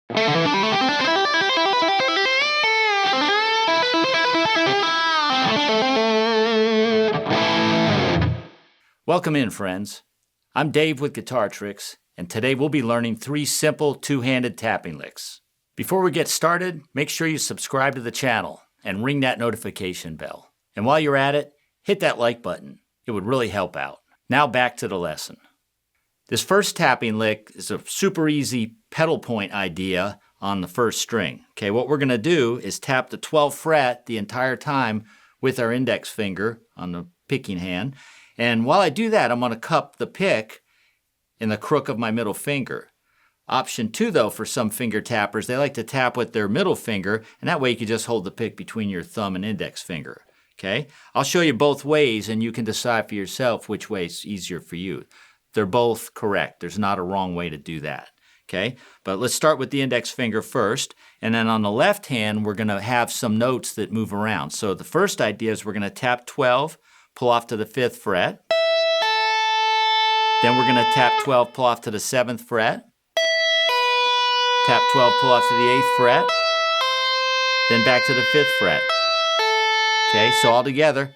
Welcome in, friends. I'm Dave with Guitar Tricks, and today we'll be learning 3 simple two-handed tapping licks. Before we get started, make sure you subscribe to the channel and ring that notification bell. And while you're at it, hit that like button. It would really help out. Now back to the lesson. This first tapping lick is a super easy pedal point idea on the first string. Okay, what we're going to do is tap the 12th fret the entire time with our index finger on the picking hand. And while I do that, I'm going to cup the pick in the crook of my middle finger. Option 2, though, for some finger tappers, they like to tap with their middle finger, and that way you can just hold the pick between your thumb and index finger. Okay? I'll show you both ways, and you can decide for yourself which way is easier for you. They're both correct. There's not a wrong way to do that. Okay? But let's start with the index finger first, and then on the left hand, we're going to have some notes that move around. So the first idea is we're going to tap 12, pull off to the 5th fret. Then we're going to tap 12, pull off to the 7th fret. Tap 12, pull off to the 8th fret. Then back to the 5th fret. Okay, so all together.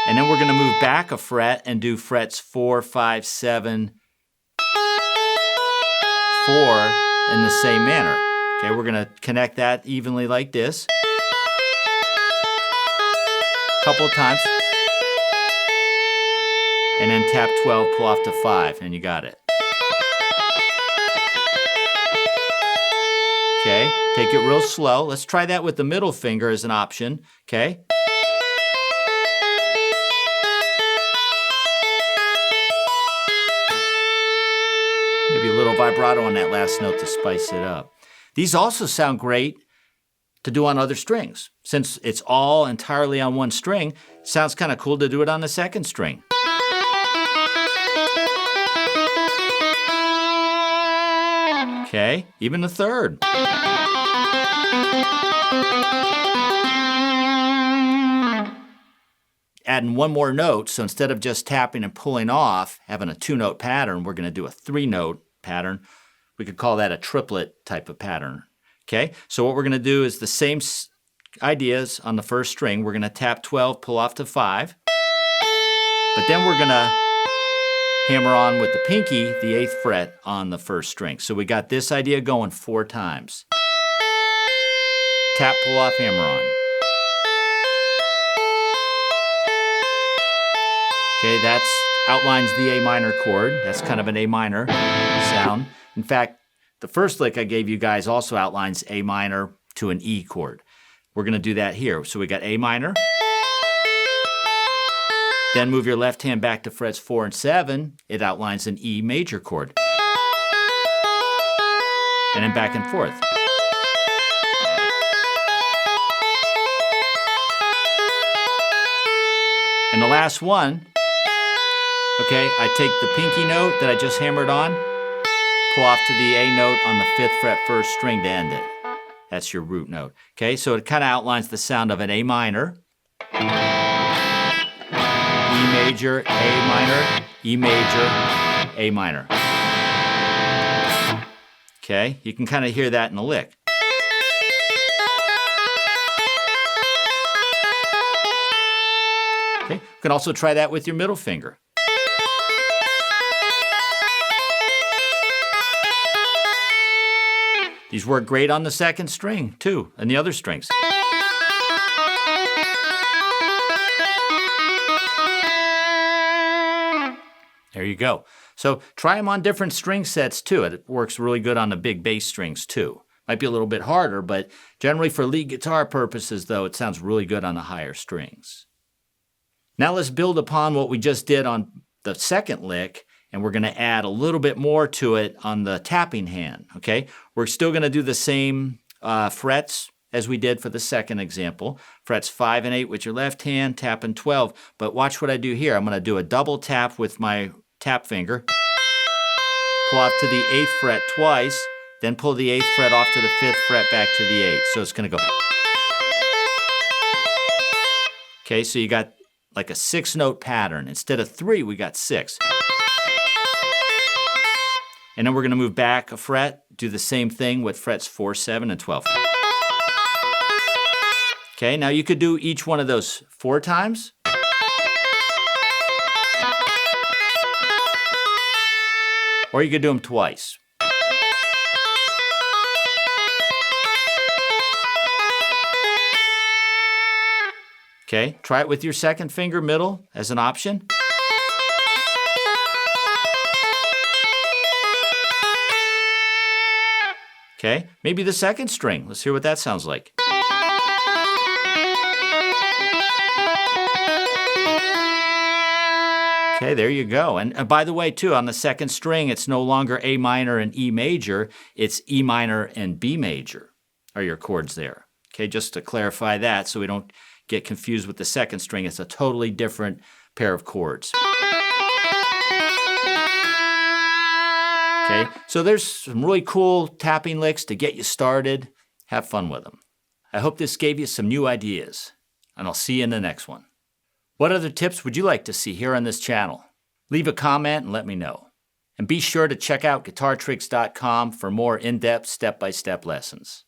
And then we're going to move back a fret and do frets 4, 5, 7, 4 in the same manner. Okay, we're going to connect that evenly like this. Couple of times, and then tap 12, pull off to 5, and you got it. Okay, take it real slow. Let's try that with the middle finger as an option. Okay. Maybe a little vibrato on that last note to spice it up. These also sound great to do on other strings. Since it's all entirely on one string, it sounds kind of cool to do it on the second string. Okay, even the third. Adding one more note, so instead of just tapping and pulling off, having a 2-note pattern, we're going to do a 3-note pattern. We could call that a triplet type of pattern. Okay, so what we're going to do is the same ideas on the first string. We're going to tap 12, pull off to 5. But then we're going to hammer on with the pinky the 8th fret on the first string. So we got this idea going 4 times. Tap, pull off, hammer on. Okay, that outlines the A minor chord. That's kind of an A minor sound. In fact, the first lick I gave you guys also outlines A minor to an E chord. We're going to do that here. So we got A minor. Then move your left hand back to frets 4 and 7. It outlines an E major chord. And then back and forth. And the last one, okay, I take the pinky note that I just hammered on, pull off to the A note on the 5th fret first string to end it. That's your root note. Okay, so it kind of outlines the sound of an A minor, E major, A minor, E major, A minor. Okay, you can kind of hear that in the lick. Okay, you can also try that with your middle finger. These work great on the second string, too, and the other strings. There you go. So try them on different string sets, too. It works really good on the big bass strings, too. Might be a little bit harder, but generally for lead guitar purposes, though, it sounds really good on the higher strings. Now let's build upon what we just did on the second lick, and we're going to add a little bit more to it on the tapping hand, okay? We're still going to do the same frets as we did for the second example. Frets 5 and 8 with your left hand, tapping 12. But watch what I do here. I'm going to do a double tap with my tap finger, pull off to the 8th fret twice, then pull the 8th fret off to the 5th fret back to the 8th. So it's going to go. Okay, so you got like a 6-note pattern. Instead of 3, we got 6. And then we're going to move back a fret, do the same thing with frets 4, 7, and 12. Okay, now you could do each one of those 4 times. Or you could do them twice. Okay, try it with your second finger middle as an option. Okay, maybe the second string. Let's hear what that sounds like. Okay, there you go. And by the way, too, on the second string, it's no longer A minor and E major. It's E minor and B major are your chords there. Okay, just to clarify that so we don't get confused with the second string. It's a totally different pair of chords. Okay, so there's some really cool tapping licks to get you started. Have fun with them. I hope this gave you some new ideas, and I'll see you in the next one. What other tips would you like to see here on this channel? Leave a comment and let me know. And be sure to check out GuitarTricks.com for more in-depth step-by-step lessons.